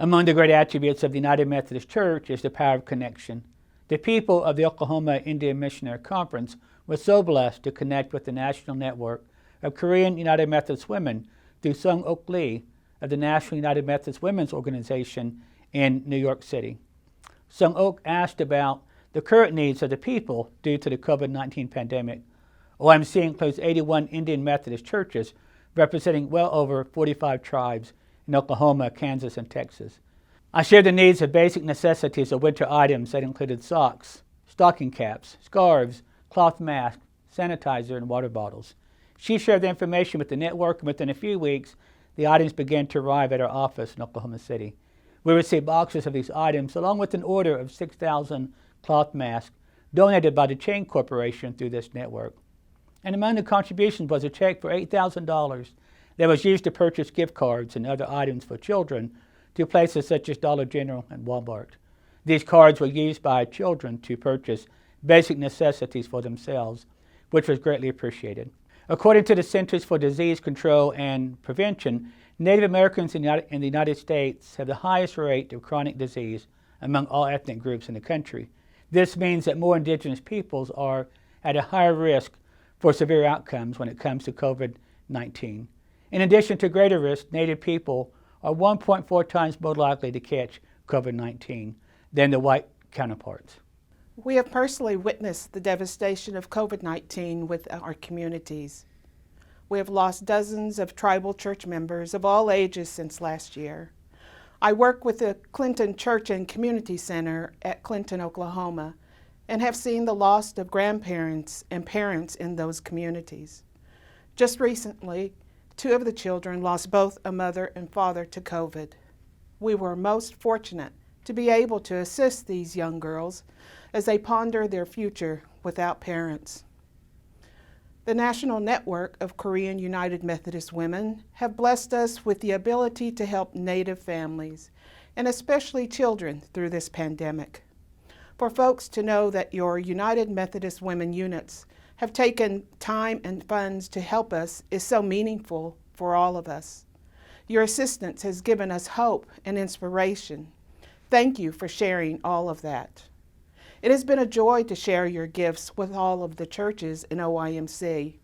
Among the great attributes of the United Methodist Church is the power of connection. The people of the Oklahoma Indian Missionary Conference were so blessed to connect with the national network of Korean United Methodist Women through Sung Ok Lee of the National United Methodist Women's Organization in New York City. Sung Ok asked about the current needs of the people due to the COVID-19 pandemic. OIMC includes 81 Indian Methodist churches representing well over 45 tribes in Oklahoma, Kansas, and Texas. I shared the needs of basic necessities of winter items that included socks, stocking caps, scarves, cloth masks, sanitizer, and water bottles. She shared the information with the network, and within a few weeks, the items began to arrive at our office in Oklahoma City. We received boxes of these items, along with an order of 6,000 cloth masks donated by the Chain Corporation through this network. And among the contributions was a check for $8,000 that was used to purchase gift cards and other items for children to places such as Dollar General and Walmart. These cards were used by children to purchase basic necessities for themselves, which was greatly appreciated. According to the Centers for Disease Control and Prevention, Native Americans in the United States have the highest rate of chronic disease among all ethnic groups in the country. This means that more indigenous peoples are at a higher risk for severe outcomes when it comes to COVID-19. In addition to greater risk, Native people are 1.4 times more likely to catch COVID-19 than their white counterparts. We have personally witnessed the devastation of COVID-19 with our communities. We have lost dozens of tribal church members of all ages since last year. I work with the Clinton Church and Community Center at Clinton, Oklahoma, and have seen the loss of grandparents and parents in those communities. Just recently, 2 of the children lost both a mother and father to COVID. We were most fortunate to be able to assist these young girls as they ponder their future without parents. The National Network of Korean United Methodist Women have blessed us with the ability to help Native families, and especially children, through this pandemic. For folks to know that your United Methodist Women units have taken time and funds to help us is so meaningful for all of us. Your assistance has given us hope and inspiration. Thank you for sharing all of that. It has been a joy to share your gifts with all of the churches in OIMC.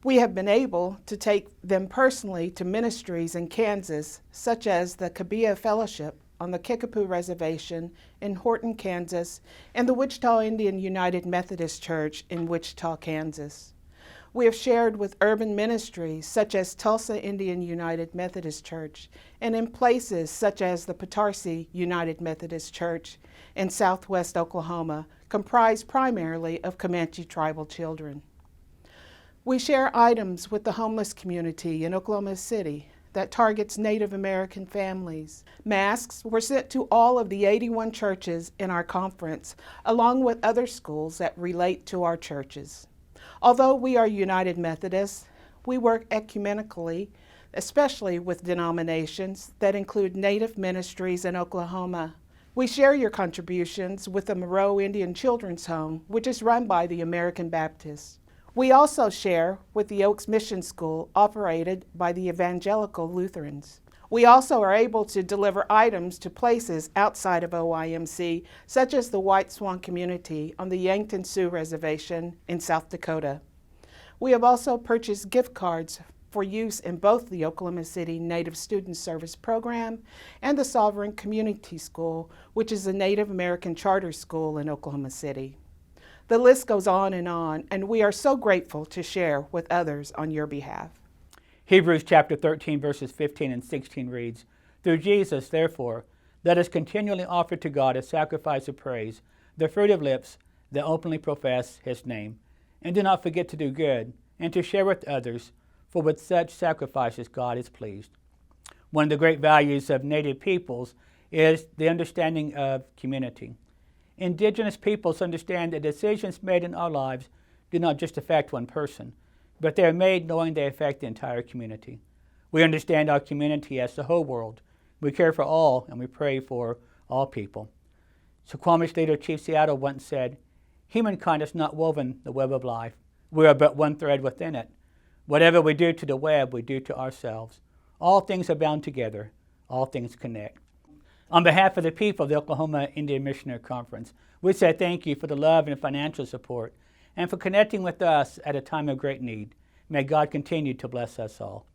We have been able to take them personally to ministries in Kansas, such as the Kabia Fellowship on the Kickapoo Reservation in Horton, Kansas, and the Wichita Indian United Methodist Church in Wichita, Kansas. We have shared with urban ministries such as Tulsa Indian United Methodist Church, and in places such as the Petoskey United Methodist Church in southwest Oklahoma, comprised primarily of Comanche tribal children. We share items with the homeless community in Oklahoma City that targets Native American families. Masks were sent to all of the 81 churches in our conference, along with other schools that relate to our churches. Although we are United Methodists, we work ecumenically, especially with denominations that include Native ministries in Oklahoma. We share your contributions with the Moreau Indian Children's Home, which is run by the American Baptists. We also share with the Oaks Mission School, operated by the Evangelical Lutherans. We also are able to deliver items to places outside of OIMC, such as the White Swan community on the Yankton Sioux Reservation in South Dakota. We have also purchased gift cards for use in both the Oklahoma City Native Student Service Program and the Sovereign Community School, which is a Native American charter school in Oklahoma City. The list goes on, and we are so grateful to share with others on your behalf. Hebrews chapter 13, verses 15 and 16 reads, "Through Jesus, therefore, let us continually offer to God a sacrifice of praise, the fruit of lips that openly profess His name. And do not forget to do good and to share with others, for with such sacrifices God is pleased." One of the great values of Native peoples is the understanding of community. Indigenous peoples understand that decisions made in our lives do not just affect one person, but they are made knowing they affect the entire community. We understand our community as the whole world. We care for all, and we pray for all people. Suquamish leader Chief Seattle once said, "Humankind has not woven the web of life. We are but one thread within it. Whatever we do to the web, we do to ourselves. All things are bound together. All things connect." On behalf of the people of the Oklahoma Indian Missionary Conference, we say thank you for the love and financial support and for connecting with us at a time of great need. May God continue to bless us all.